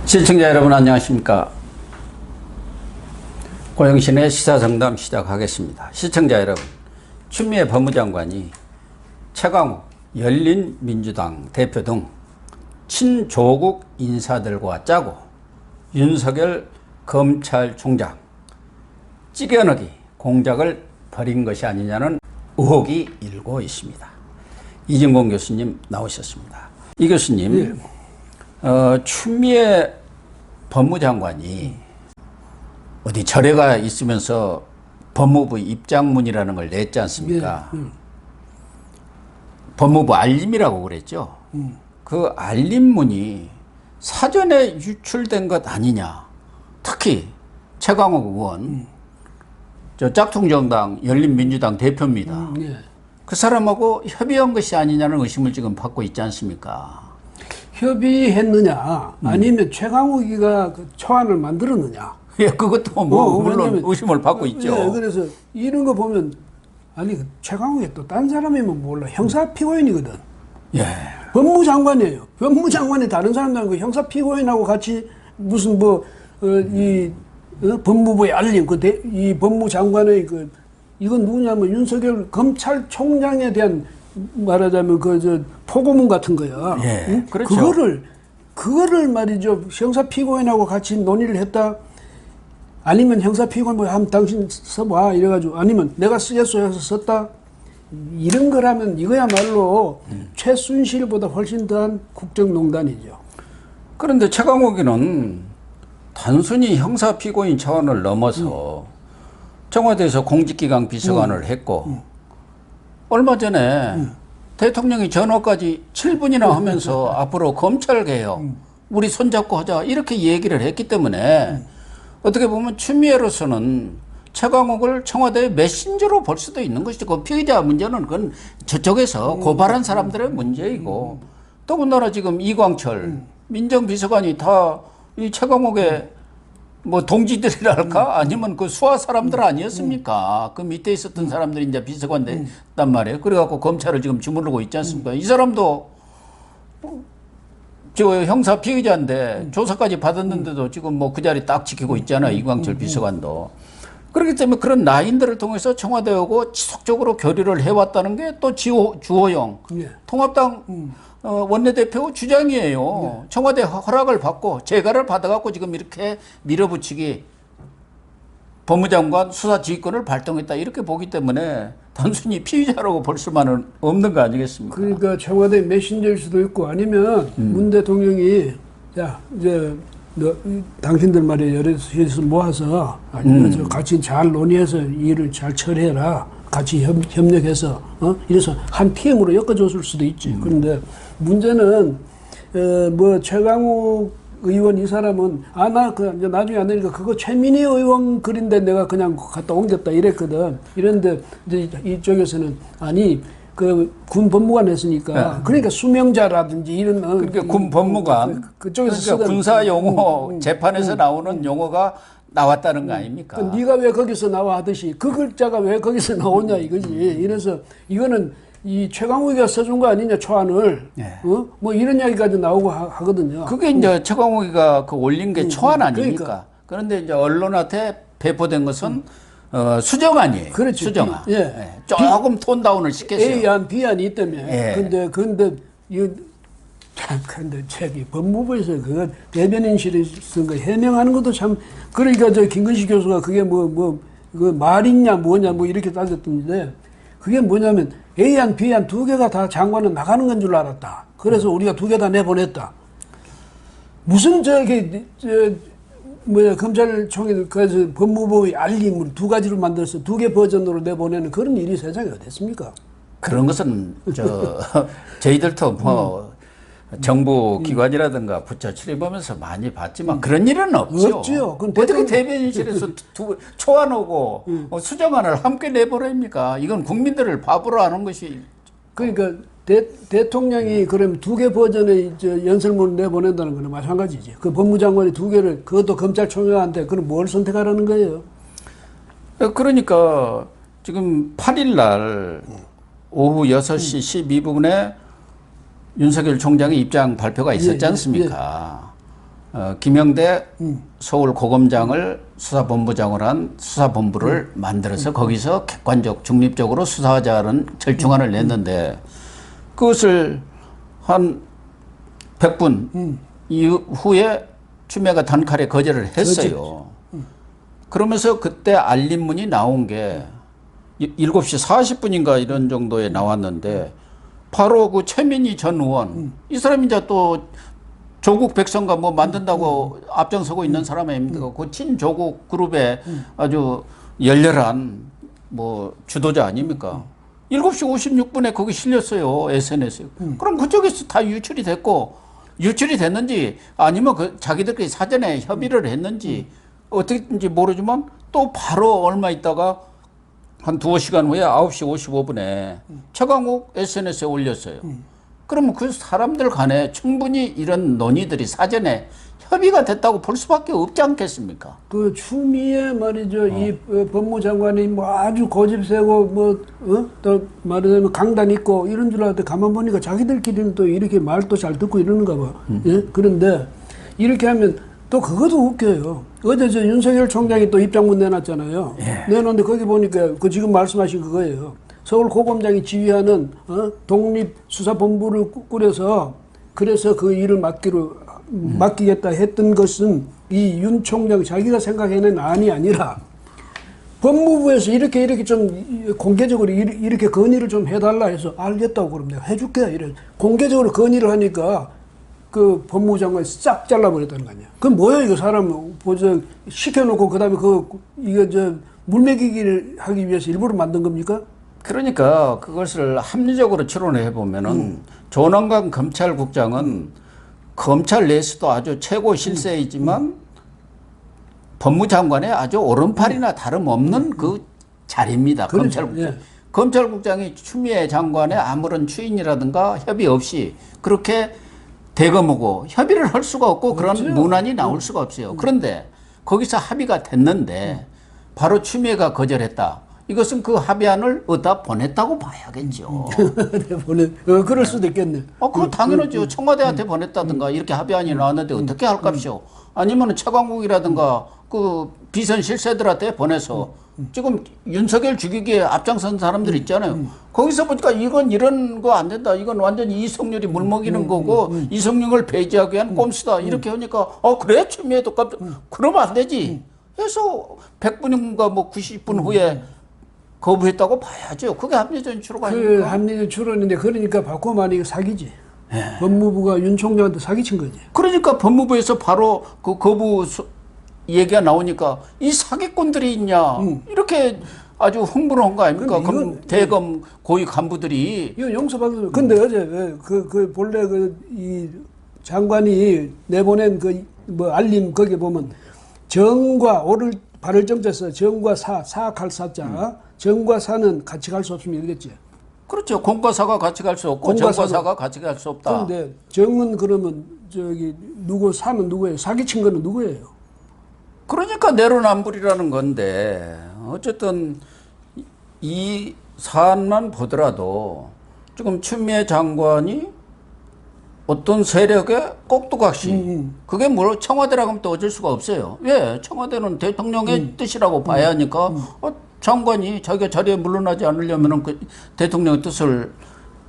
시청자 여러분 안녕하십니까. 고영신의 시사정당 시작하겠습니다. 시청자 여러분, 추미애 법무장관이 최강욱 열린민주당 대표 등 친조국 인사들과 짜고 윤석열 검찰총장 찌겨넣기 공작을 벌인 것이 아니냐는 의혹이 일고 있습니다. 이진공 교수님 나오셨습니다. 이 교수님, 추미애 법무장관이 어디 절에가 있으면서 법무부 입장문이라는 걸 냈지 않습니까? 법무부 알림이라고 그랬죠. 그 알림문이 사전에 유출된 것 아니냐. 특히 최강욱 의원, 저 짝퉁정당 열린민주당 대표입니다. 그 사람하고 협의한 것이 아니냐는 의심을 지금 받고 있지 않습니까? 협의했느냐 아니면 최강욱이가 그 초안을 만들었느냐. 예, 그것도 뭐 물론 의심을 받고 있죠. 예, 그래서 이런 거 보면 아니 최강욱이 또 딴 사람이면 몰라. 형사 피고인이거든. 예. 법무장관이에요. 법무장관이 다른 사람들하고 형사 피고인하고 같이 무슨 법무부에 알림 이 법무장관의 이건 누구냐면 윤석열 검찰총장에 대한 말하자면 포고문 같은 거야. 예, 응? 그렇죠. 그거를 말이죠. 형사 피고인하고 같이 논의를 했다. 아니면 형사 피고인 뭐 한번 당신 써봐 이래가지고 아니면 내가 쓰겠소 해서 썼다. 이런 거라면 이거야말로 최순실보다 훨씬 더한 국정농단이죠. 그런데 최강욱이는 단순히 형사 피고인 차원을 넘어서 청와대에서 공직기강 비서관을 했고 얼마 전에 대통령이 전화까지 7분이나 하면서 앞으로 검찰개혁 우리 손잡고 하자 이렇게 얘기를 했기 때문에 어떻게 보면 추미애로서는 최강욱을 청와대의 메신저로 볼 수도 있는 것이죠. 그 피의자 문제는 그건 저쪽에서 고발한 사람들의 문제이고 더군다나 지금 이광철 민정비서관이 다 이 최강욱의 뭐 동지들이랄까 아니면 그 수하 사람들 아니었습니까? 그 밑에 있었던 사람들이 이제 비서관 됐단 말이에요. 그래갖고 검찰을 지금 주무르고 있지 않습니까? 이 사람도 저 형사 피의자인데 조사까지 받았는데도 지금 뭐 그 자리 딱 지키고 있잖아요. 이광철 비서관도. 그렇기 때문에 그런 라인들을 통해서 청와대하고 지속적으로 교류를 해왔다는 게 또 주호영 통합당 원내대표 주장이에요. 청와대 허락을 받고 재가를 받아갖고 지금 이렇게 밀어붙이기 법무장관 수사지휘권을 발동했다 이렇게 보기 때문에 단순히 피의자라고 볼 수만은 없는 거 아니겠습니까? 그러니까 청와대 메신저일 수도 있고 아니면 문 대통령이 야 이제 너 당신들 말이야 여럿이서 모아서 아니면 같이 잘 논의해서 일을 잘 처리해라. 같이 협력해서 이래서 한 팀으로 엮어줬을 수도 있지. 그런데 문제는 뭐 최강욱 의원 이 사람은 나 이제 나중에 안 되니까 그거 최민희 의원 글인데 내가 그냥 갖다 옮겼다 이랬거든. 이런데 이제 이쪽에서는 아니 그 군 법무관 했으니까 그러니까 수명자라든지 이런 그러니까 군 법무관 그쪽에서 그러니까 군사 용어 재판에서 나오는 용어가 나왔다는 거 아닙니까? 네가 왜 거기서 나와 하듯이 그 글자가 왜 거기서 나오냐 이거지. 이래서 이거는 이 최강욱이가 써준 거 아니냐 초안을 뭐 이런 이야기까지 나오고 하거든요. 그게 이제 최강욱이가 그 올린 게 초안 아닙니까? 그러니까. 그런데 이제 언론한테 배포된 것은 수정안이에요. 그렇죠. 수정안. 예. 조금 톤 다운을 시켰어요. A안, B안이 있다며. 예. 근데 저기 법무부에서 그 대변인실에 쓴 거 해명하는 것도 참 그러니까 저 김근식 교수가 그게 그 말이냐 뭐냐 뭐 이렇게 따졌던데 그게 뭐냐면 A안, B안 두 개가 다 장관은 나가는 건 줄 알았다. 그래서 우리가 두 개 다 내보냈다. 무슨 검찰총회 그래서 법무부의 알림을 두 가지로 만들어서 두 개 버전으로 내보내는 그런 일이 세상에 어딨습니까? 그런 것은 저희들도 뭐 정부 기관이라든가 부처 출입하면서 많이 봤지만 그런 일은 없죠. 없죠. 어떻게 대변인실에서 초안 오고 수정안을 함께 내보냅니까? 이건 국민들을 바보로 하는 것이. 그러니까 대통령이 그럼 두 개 버전의 연설문을 내보낸다는 거는 마찬가지지. 그 법무장관이 두 개를 그것도 검찰총장한테 그럼 뭘 선택하라는 거예요? 그러니까 지금 8일 날 오후 6시 12분에 윤석열 총장의 입장 발표가 있었지 않습니까? 김영대 서울고검장을 수사본부장을 한 수사본부를 만들어서 거기서 객관적 중립적으로 수사하자는 절충안을 냈는데 그것을 한 100분 이후에 추미애가 단칼에 거절을 했어요. 그러면서 그때 알림문이 나온 게 7시 40분인가 이런 정도에 나왔는데 바로 그 최민희 전 의원 이 사람이 이제 또 조국 백성가 뭐 만든다고 앞장서고 있는 사람 아닙니까? 그 친조국 그룹의 아주 열렬한 뭐 주도자 아닙니까? 7시 56분에 거기 실렸어요. SNS에. 그럼 그쪽에서 다 유출이 됐고 유출이 됐는지 아니면 그 자기들끼리 사전에 협의를 했는지 어떻게든지 모르지만 또 바로 얼마 있다가 한 두어 시간 후에 9시 55분에 최강욱 SNS에 올렸어요. 그러면 그 사람들 간에 충분히 이런 논의들이 사전에 협의가 됐다고 볼 수밖에 없지 않겠습니까? 그 추미애 말이죠. 이 법무장관이 뭐 아주 고집 세고 또 말하자면 강단 있고 이런 줄 알았는데 가만 보니까 자기들끼리는 또 이렇게 말도 잘 듣고 이러는가 봐. 예? 그런데 이렇게 하면 또 그것도 웃겨요. 어제 저 윤석열 총장이 또 입장문 내놨잖아요. 예. 내놓는데 거기 보니까 그 지금 말씀하신 그거예요. 서울고검장이 지휘하는 독립수사본부를 꾸려서 그래서 그 일을 맡기겠다 했던 것은 이 윤 총장 자기가 생각해낸 안이 아니라 법무부에서 이렇게 좀 공개적으로 이렇게 건의를 좀 해달라 해서 알겠다고 그러면 내가 해줄게 이래 공개적으로 건의를 하니까 그 법무부 장관이 싹 잘라버렸다는 거 아니야. 그럼 뭐야 이거 사람 보자 시켜놓고 그다음에 이거 물먹이기를 하기 위해서 일부러 만든 겁니까? 그러니까 그것을 합리적으로 추론을 해보면은 조남관 검찰국장은 검찰 내에서도 아주 최고 실세이지만 법무장관의 아주 오른팔이나 다름없는 그 자리입니다. 그렇죠. 검찰국장. 예. 검찰국장이 추미애 장관의 아무런 추인이라든가 협의 없이 그렇게 대검하고 협의를 할 수가 없고 그렇죠. 그런 문안이 나올 수가 없어요. 그런데 거기서 합의가 됐는데 바로 추미애가 거절했다. 이것은 그 합의안을 어디다 보냈다고 봐야겠죠. 그럴 수도 있겠네. 그거 당연하죠. 청와대한테 보냈다든가 이렇게 합의안이 나왔는데 어떻게 할 값이요. 아니면 최강욱이라든가 그 비선 실세들한테 보내서 지금 윤석열 죽이기에 앞장선 사람들 있잖아요. 거기서 보니까 이건 이런 거 안 된다. 이건 완전히 이성률이 물먹이는 거고 이성률을 배제하기 위한 꼼수다. 이렇게 하니까 그래? 추미애도 깜짝 그러면 안 되지. 해서 100분인가 뭐 90분 후에 거부했다고 봐야죠. 그게 합리적인 추론 아닙니까? 그 합리적 추론인데 그러니까 바꾸면 이거 사기지. 법무부가 윤 총장한테 사기친 거지. 그러니까 법무부에서 바로 그 거부 얘기가 나오니까 이 사기꾼들이 있냐 이렇게 아주 흥분을 한 거 아닙니까? 그럼 대검 고위 간부들이 이거 용서받는. 근데 어제 본래 이 장관이 내보낸 뭐 알림 거기 보면 정과 오를 발을 정자서 정과 사악할 사자 정과 사는 같이 갈 수 없으면 이러겠지. 그렇죠. 공과 사가 같이 갈 수 없고 정과 사가 같이 갈 수 없다. 그런데 정은 그러면 누구 사는 누구예요? 사기친 거는 누구예요? 그러니까 내로남불이라는 건데 어쨌든 이 사안만 보더라도 지금 추미애 장관이 어떤 세력의 꼭두각시 그게 뭐 청와대라고 하면 또 어쩔 수가 없어요. 왜? 청와대는 대통령의 뜻이라고 봐야 하니까 장관이 자기가 자리에 물러나지 않으려면 그 대통령의 뜻을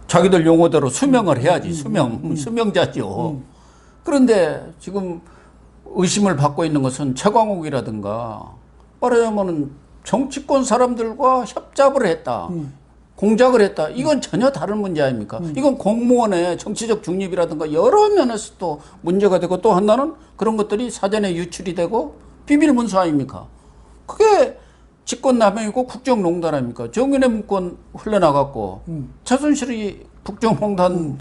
자기들 용어대로 수명을 해야지. 수명자죠. 그런데 지금 의심을 받고 있는 것은 최광욱이라든가 말하자면 정치권 사람들과 협잡을 했다. 공작을 했다. 이건 전혀 다른 문제 아닙니까? 이건 공무원의 정치적 중립이라든가 여러 면에서 또 문제가 되고 또 하나는 그런 것들이 사전에 유출이 되고 비밀 문서 아닙니까? 그게 직권남용이고 국정농단 아닙니까? 정윤회 문건 흘러나갔고 최순실이 국정농단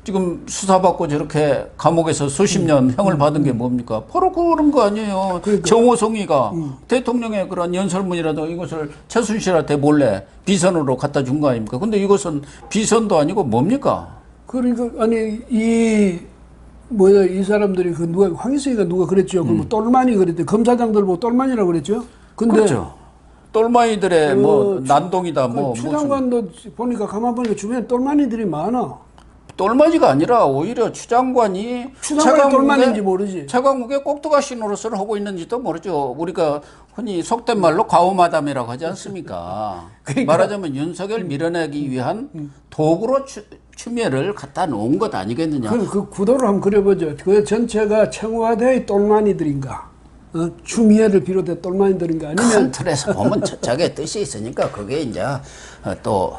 지금 수사받고 저렇게 감옥에서 수십 년 형을 받은 게 뭡니까? 바로 그런 거 아니에요. 그러니까. 정호성이가 대통령의 그런 연설문이라도 이것을 최순실한테 몰래 비선으로 갖다 준 거 아닙니까? 근데 이것은 비선도 아니고 뭡니까? 그러니까 아니 이 사람들이 황희승이가 누가 그랬죠? 그 똘마니 그랬대. 검사장들 보고 똘마니라고 그랬죠? 근데 그렇죠. 똘마니들의 뭐 난동이다 추 장관도 보니까 가만 보니까 주변에 똘마니들이 많아. 똘마지가 아니라 오히려 추 장관이 추장관이 똘마지인지 모르지. 최강욱의 꼭두가시 노릇을 하고 있는지도 모르죠. 우리가 흔히 속된 말로 과오마담이라고 하지 않습니까? 그러니까. 말하자면 윤석열 밀어내기 위한 도구로 추미애를 갖다 놓은 것 아니겠느냐. 그 구도를 한번 그려보죠. 그 전체가 청와대의 똘마니들인가, 추미애를 비롯해 똘마니들인가, 아니면 큰 틀에서 보면 저게 뜻이 있으니까 그게 이제 또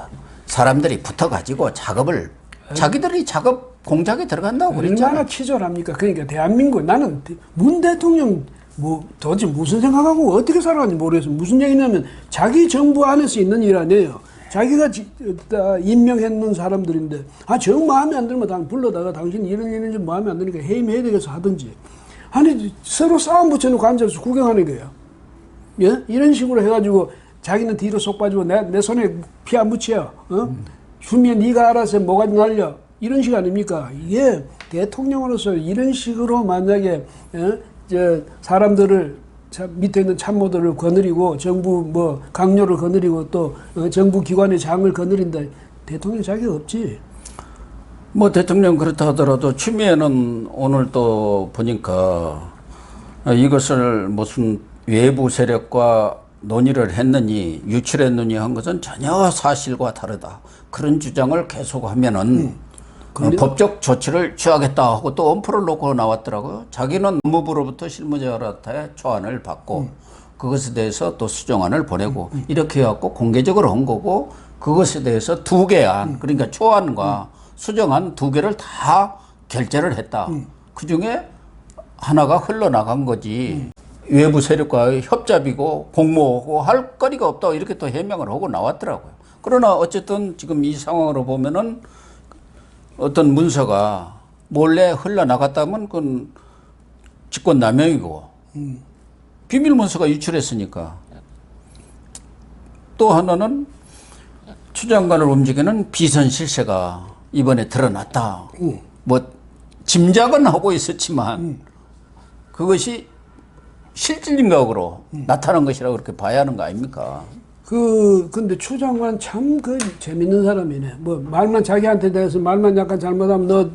사람들이 붙어가지고 작업을 자기들이 작업 공작에 들어간다고 그랬잖아. 얼마나 치졸합니까? 그러니까 대한민국, 나는 문 대통령 뭐 도대체 무슨 생각하고 어떻게 살아가는지 모르겠어. 무슨 얘기냐면 자기 정부 안에서 있는 일 아니에요. 자기가 임명했는 사람들인데 정 마음에 안 들면 당 불러다가 당신 이런 좀 마음에 안 드니까 해임해야 되겠어 하든지, 아니 서로 싸움 붙여놓고 앉아서 구경하는 거예요. 예? 이런 식으로 해가지고 자기는 뒤로 쏙 빠지고 내 손에 피 안 묻혀. 주면 네가 알아서 뭐가 날려. 이런 식 아닙니까? 이게 대통령으로서 이런 식으로 만약에 사람들을 밑에 있는 참모들을 거느리고 정부 뭐 강요를 거느리고 또 정부 기관의 장을 거느린다. 대통령 자격 없지. 뭐 대통령 그렇다 하더라도 추미애는 오늘 또 보니까 이것을 무슨 외부 세력과 논의를 했느니 유출했느니 한 것은 전혀 사실과 다르다. 그런 주장을 계속하면은 법적 조치를 취하겠다 하고 또 엄포를 놓고 나왔더라고요. 자기는 법무부로부터 실무자한테 초안을 받고 그것에 대해서 또 수정안을 보내고 이렇게 해갖고 공개적으로 한 거고, 그것에 대해서 두 개 안, 그러니까 초안과 수정안 두 개를 다 결재를 했다. 그 중에 하나가 흘러나간 거지. 외부 세력과의 협잡이고 공모하고 할 거리가 없다 이렇게 또 해명을 하고 나왔더라고요. 그러나 어쨌든 지금 이 상황으로 보면은 어떤 문서가 몰래 흘러나갔다면 그건 직권남용이고 비밀 문서가 유출했으니까. 또 하나는 추 장관을 움직이는 비선 실세가 이번에 드러났다. 뭐 짐작은 하고 있었지만 그것이 실질임각으로 나타난 것이라고 그렇게 봐야 하는 거 아닙니까? 근데 추 장관 참 재밌는 사람이네. 뭐 말만 자기한테 대해서 말만 약간 잘못하면 너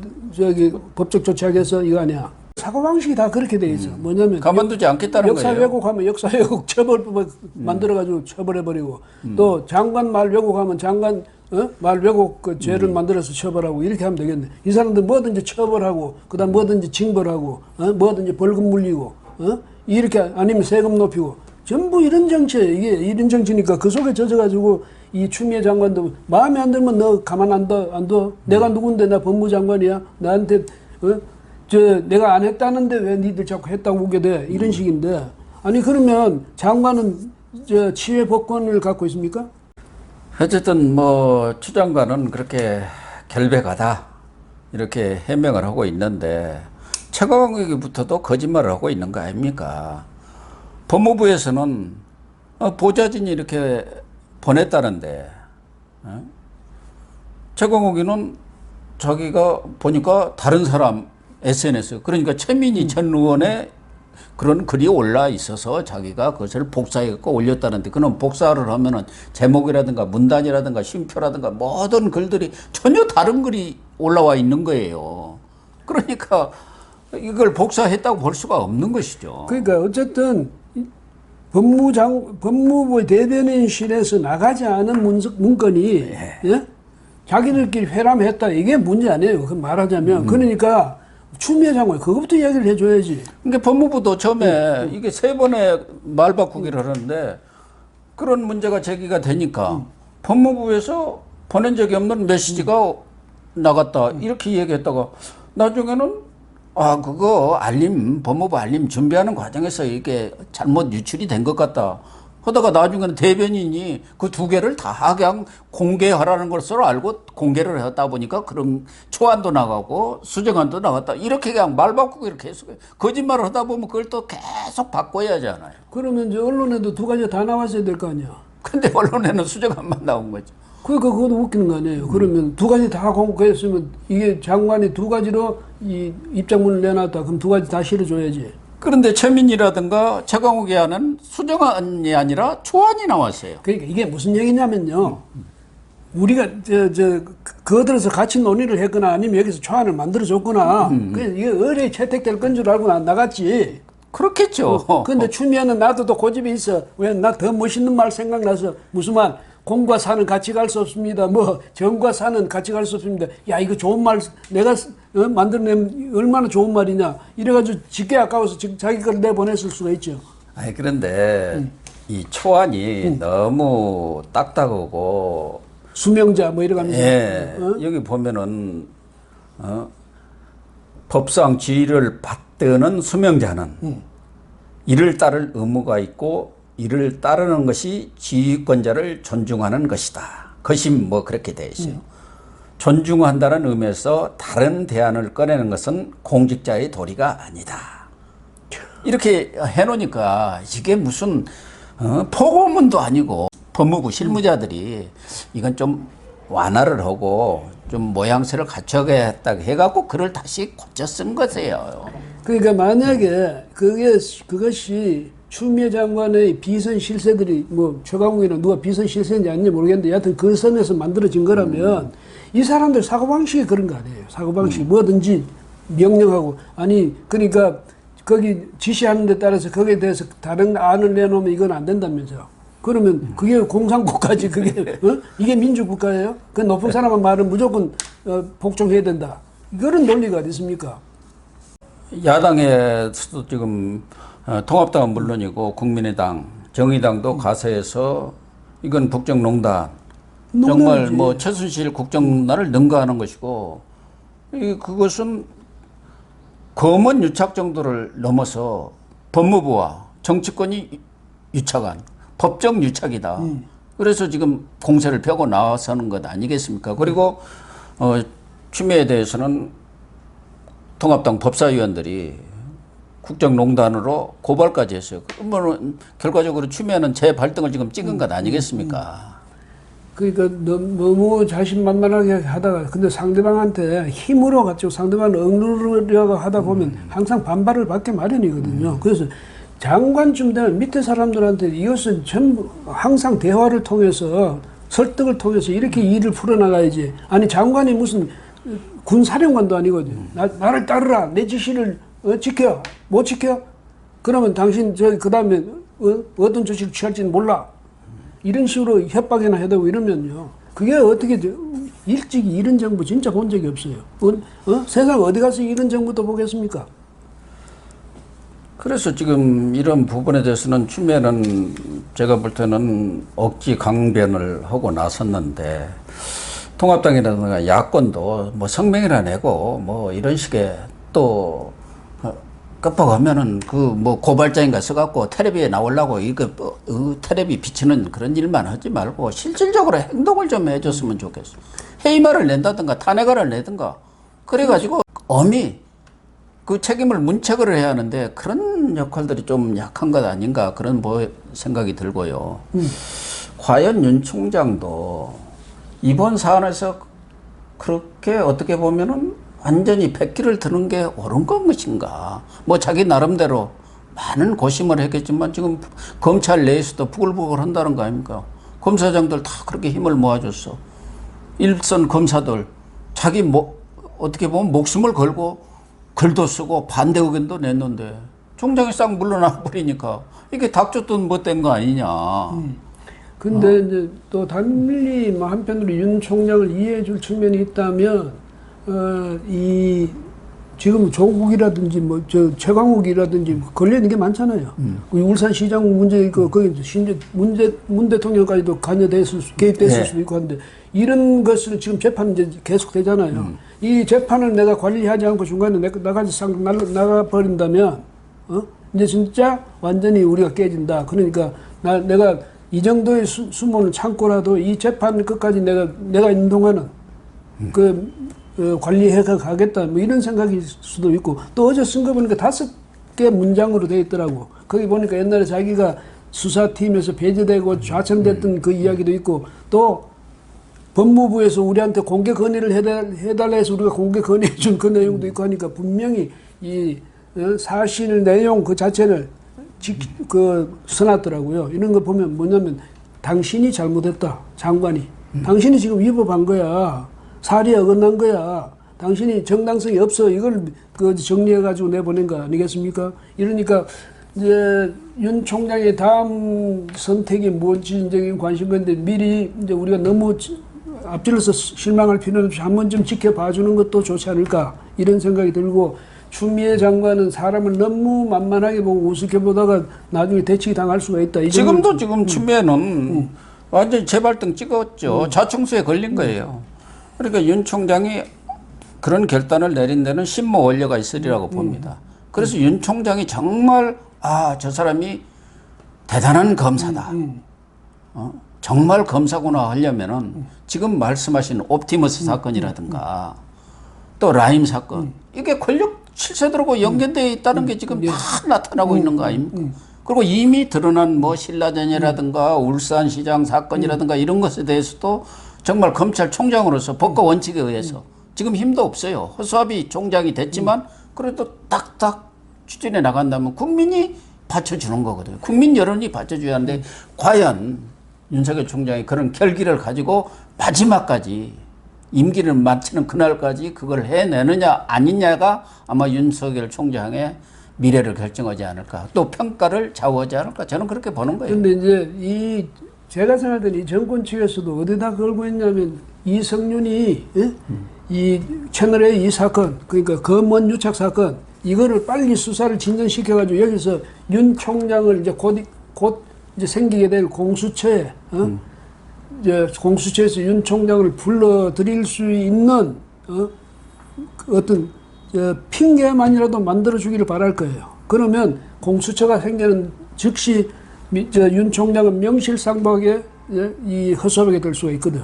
법적 조치하겠어 이거 아니야. 사고방식이 다 그렇게 돼 있어. 뭐냐면 가만두지 않겠다는 역사 거예요. 왜곡하면 역사 왜곡 처벌법 만들어가지고 처벌해버리고, 또 장관 말 왜곡하면 장관 말 왜곡 그 죄를 만들어서 처벌하고 이렇게 하면 되겠네. 이 사람들 뭐든지 처벌하고 그다음 뭐든지 징벌하고 뭐든지 벌금 물리고 이렇게, 아니면 세금 높이고 전부 이런 정치에, 이게 이런 정치니까 그 속에 젖어가지고 이 추미애 장관도 마음에 안 들면 너 가만 안 둬. 내가 누군데, 나 법무장관이야. 나한테 내가 안 했다는데 왜 니들 자꾸 했다고 오게 돼. 이런 식인데, 아니 그러면 장관은 치외 법권을 갖고 있습니까? 어쨌든 뭐 추 장관은 그렇게 결백하다 이렇게 해명을 하고 있는데 최강욱부터도 거짓말을 하고 있는 거 아닙니까? 법무부에서는 보좌진이 이렇게 보냈다는데 최강욱이는 자기가 보니까 다른 사람 SNS, 그러니까 최민희 전 의원의 그런 글이 올라 있어서 자기가 그것을 복사해갖고 올렸다는데, 그는 복사를 하면은 제목이라든가 문단이라든가 쉼표라든가 모든 글들이 전혀 다른 글이 올라와 있는 거예요. 그러니까 이걸 복사했다고 볼 수가 없는 것이죠. 그러니까 어쨌든 법무부 대변인실에서 나가지 않은 문건이 예? 자기들끼리 회람했다, 이게 문제 아니에요. 그 말하자면 그러니까 추미애 장관 그것부터 이야기를 해줘야지. 그러니까 법무부도 처음에 이게 3번의 말 바꾸기를 하는데 그런 문제가 제기가 되니까 법무부에서 보낸 적이 없는 메시지가 나갔다 이렇게 얘기했다가 나중에는 그거 법무부 알림 준비하는 과정에서 이게 잘못 유출이 된 것 같다 하다가 나중에는 대변인이 그 두 개를 다 그냥 공개하라는 것으로 알고 공개를 했다 보니까 그런 초안도 나가고 수정안도 나갔다 이렇게 그냥 말 바꾸고 이렇게 해서 거짓말을 하다 보면 그걸 또 계속 바꿔야 하잖아요. 그러면 이제 언론에도 두 가지 다 나왔어야 될 거 아니야. 근데 언론에는 수정안만 나온 거죠. 그러니까 그것도 웃기는 거 아니에요. 그러면 두 가지 다 공개했으면 이게 장관이 두 가지로 이 입장문을 내놨다. 그럼 두 가지 다 실어줘야지. 그런데 최민희라든가 최강욱이 하는 수정안이 아니라 초안이 나왔어요. 그러니까 이게 무슨 얘기냐면요. 우리가 거들어서 같이 논의를 했거나 아니면 여기서 초안을 만들어줬거나 그래서 이게 의뢰 채택될 건 줄 알고 나갔지. 그렇겠죠. 근데 추미애는 나도 또 고집이 있어. 왜 나 더 멋있는 말 생각나서 무슨 말 공과 사는 같이 갈 수 없습니다. 뭐 정과 사는 같이 갈 수 없습니다. 야 이거 좋은 말 내가 만들어내면 얼마나 좋은 말이냐. 이래가지고 짓게 아까워서 자기 걸 내보냈을 수가 있죠. 아니 그런데 이 초안이 너무 딱딱하고 수명자 뭐 이래가면서 예, 여기 보면은 법상 지위를 받드는 수명자는 이를 따를 의무가 있고 이를 따르는 것이 지휘권자를 존중하는 것이다. 것이 뭐 그렇게 돼 있어요. 존중한다는 의미에서 다른 대안을 꺼내는 것은 공직자의 도리가 아니다. 이렇게 해놓으니까 이게 무슨 포고문도 아니고 법무부 실무자들이 이건 좀 완화를 하고 좀 모양새를 갖춰야겠다 해갖고 글을 다시 고쳐 쓴 것이에요. 그러니까 만약에 그것이 추미애 장관의 비선 실세들이 뭐 최강욱이나 누가 비선 실세인지 아닌지 모르겠는데 여하튼 그 선에서 만들어진 거라면 이 사람들 사고방식이 그런 거 아니에요. 사고방식이 뭐든지 명령하고 아니 그러니까 거기 지시하는 데 따라서 거기에 대해서 다른 안을 내놓으면 이건 안 된다면서요. 그러면 그게 공산국가지 그게 이게 민주국가예요? 그 높은 사람의 말은 무조건 복종해야 된다. 그런 논리가 어디 있습니까? 야당에서도 지금 통합당은 물론이고 국민의당, 정의당도 가세해서 이건 국정농단 정말 뭐 최순실 국정농단을 능가하는 것이고 그것은 검언 유착 정도를 넘어서 법무부와 정치권이 유착한 법정 유착이다. 그래서 지금 공세를 펴고 나서는 것 아니겠습니까? 그리고 추미애에 대해서는 통합당 법사위원들이 국정농단으로 고발까지 했어요. 그러면 결과적으로 추미애는 재발등을 지금 찍은 것 아니겠습니까? 그러니까 너무 자신만만하게 하다가 근데 상대방한테 힘으로 가지고 상대방을 억누르려고 하다 보면 항상 반발을 받게 마련이거든요. 그래서 장관쯤 되면 밑에 사람들한테 이것은 전부 항상 대화를 통해서 설득을 통해서 이렇게 일을 풀어나가야지. 아니 장관이 무슨 군사령관도 아니거든요. 나를 따르라. 내 지시를 지켜. 못 지켜? 그러면 당신 그 다음에 어떤 조치를 취할지는 몰라. 이런 식으로 협박이나 해대고 이러면요. 그게 어떻게 일찍이 이런 정부 진짜 본 적이 없어요. 세상 어디 가서 이런 정부도 보겠습니까? 그래서 지금 이런 부분에 대해서는 추미애는 제가 볼 때는 억지 강변을 하고 나섰는데 통합당이라든가 야권도 뭐 성명이나 내고 뭐 이런 식의 또 급하면은 그 뭐 고발장인가 써갖고 텔레비에 나오려고 이거 텔레비 비치는 그런 일만 하지 말고 실질적으로 행동을 좀 해줬으면 좋겠어. 해임화를 낸다든가 탄핵안을 내든가 그래가지고 엄히 그 책임을 문책을 해야 하는데 그런 역할들이 좀 약한 것 아닌가 그런 생각이 들고요. 과연 윤 총장도 이번 사안에서 그렇게 어떻게 보면은 완전히 백기를 드는 게 옳은 것인가. 뭐 자기 나름대로 많은 고심을 했겠지만 지금 검찰 내에서도 부글부글 한다는 거 아닙니까? 검사장들 다 그렇게 힘을 모아줬어. 일선 검사들 자기 어떻게 보면 목숨을 걸고 글도 쓰고 반대 의견도 냈는데 총장이 싹 물러나 버리니까 이게 닥쳤던 못된 거 아니냐. 근데 이제 또 달리 뭐 한편으로 윤 총장을 이해해 줄 측면이 있다면 이 지금 조국이라든지 뭐 최강욱이라든지 걸려 있는 게 많잖아요. 울산시장 문제 거기 심지어 문 대통령까지도 개입됐을 수도 있고 한데 이런 것을 지금 재판 이제 계속 되잖아요. 이 재판을 내가 관리하지 않고 중간에 나가지 상 나가 버린다면 이제 진짜 완전히 우리가 깨진다. 그러니까 내가 이 정도의 수모는 참고라도 이 재판 끝까지 내가 있는 동안은 관리해 가겠다. 뭐 이런 생각일 수도 있고 또 어제 쓴 거 보니까 5개 문장으로 되어 있더라고. 거기 보니까 옛날에 자기가 수사팀에서 배제되고 좌천됐던 그 이야기도 있고 또 법무부에서 우리한테 공개 건의를 해달라 해서 우리가 공개 건의해 준 그 내용도 있고 하니까 분명히 이 사실 내용 그 자체를 써놨더라고요. 이런 거 보면 뭐냐면 당신이 잘못했다. 장관이. 당신이 지금 위법한 거야. 사리에 어긋난 거야. 당신이 정당성이 없어. 이걸 그 정리해가지고 내보낸 거 아니겠습니까? 이러니까 이제 윤 총장의 다음 선택이 뭔지 이제 관심 건데 미리 이제 우리가 너무 앞질러서 실망할 필요는 없이 한 번쯤 지켜봐 주는 것도 좋지 않을까 이런 생각이 들고 추미애 장관은 사람을 너무 만만하게 보고 우습게 보다가 나중에 대치기 당할 수가 있다. 지금도 지금 추미애는 완전히 재발등 찍었죠. 자충수에 걸린 거예요. 그러니까 윤 총장이 그런 결단을 내린 데는 신모 원료가 있으리라고 봅니다. 그래서 윤 총장이 정말 저 사람이 대단한 검사다. 정말 검사구나 하려면은 지금 말씀하신 옵티머스 사건이라든가 또 라임 사건 이게 권력 실세들하고 연결되어 있다는 게 지금 다 나타나고 있는 거 아닙니까? 그리고 이미 드러난 뭐 신라전이라든가 울산시장 사건이라든가 이런 것에 대해서도 정말 검찰총장으로서 법과 원칙에 의해서 지금 힘도 없어요. 허수아비 총장이 됐지만 그래도 딱딱 추진해 나간다면 국민이 받쳐주는 거거든요. 국민 여론이 받쳐줘야 하는데 과연 윤석열 총장이 그런 결기를 가지고 마지막까지 임기를 마치는 그날까지 그걸 해내느냐 아니냐가 아마 윤석열 총장의 미래를 결정하지 않을까. 또 평가를 좌우하지 않을까. 저는 그렇게 보는 거예요. 그런데 이제 제가 생각할 때는 이 정권 측에서도 어디다 걸고 있냐면 이성윤이 이 채널A 이 사건 그러니까 검언 유착 사건 이거를 빨리 수사를 진전시켜가지고 여기서 윤 총장을 이제 곧 이제 생기게 될 공수처에 이제 공수처에서 윤 총장을 불러들일 수 있는 어떤 핑계만이라도 만들어주기를 바랄 거예요. 그러면 공수처가 생기는 즉시 윤 총장은 명실상부하게 이 허수아비가 될 수가 있거든.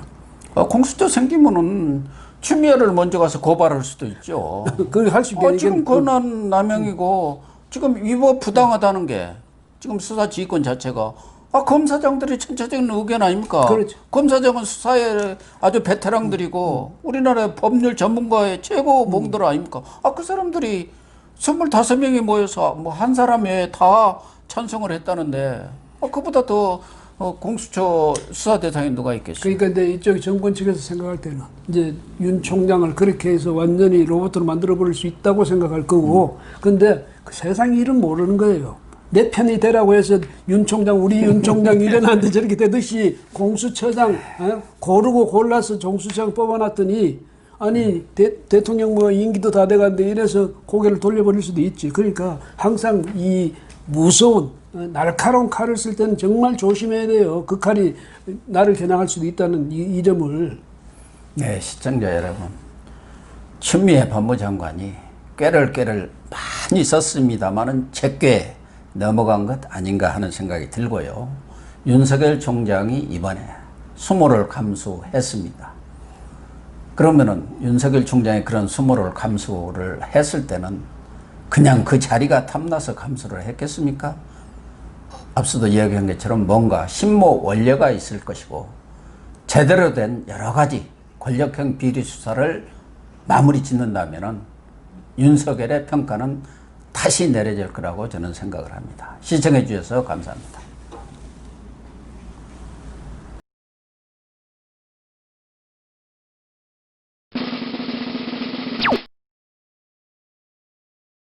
공수처 생기면은 추미애를 먼저 가서 고발할 수도 있죠. 그걸 할 수 있게. 지금 권한 남용이고 지금 위법 부당하다는 게 지금 수사 지휘권 자체가 검사장들이 전체적인 의견 아닙니까? 그렇죠. 검사장은 수사에 아주 베테랑들이고 우리나라의 법률 전문가의 최고 봉들 아닙니까? 그 사람들이 25명이 모여서 뭐 한 사람 외에 다 찬성을 했다는데 그보다 더 공수처 수사 대상이 누가 있겠어요? 그러니까 이제 이쪽 정권 측에서 생각할 때는 이제 윤 총장을 그렇게 해서 완전히 로봇으로 만들어 버릴 수 있다고 생각할 거고, 근데 그 세상 일은 모르는 거예요. 내 편이 되라고 해서 윤 총장, 우리 윤 총장 일어났는데 저렇게 되듯이 공수처장 고르고 골라서 공수처장 뽑아놨더니 아니 대통령 뭐 임기도 다 돼가는데 이래서 고개를 돌려버릴 수도 있지. 그러니까 항상 이 무서운 날카로운 칼을 쓸 때는 정말 조심해야 돼요. 그 칼이 나를 겨냥할 수도 있다는 이 점을. 네, 시청자 여러분. 추미애 법무장관이 꾀를 많이 썼습니다만은 제꽤 넘어간 것 아닌가 하는 생각이 들고요. 윤석열 총장이 이번에 수모를 감수했습니다. 그러면은 윤석열 총장이 그런 수모를 감수를 했을 때는 그냥 그 자리가 탐나서 감수를 했겠습니까? 앞서도 이야기한 것처럼 뭔가 신모 원료가 있을 것이고 제대로 된 여러 가지 권력형 비리 수사를 마무리 짓는다면은 윤석열의 평가는 다시 내려질 거라고 저는 생각을 합니다. 시청해 주셔서 감사합니다.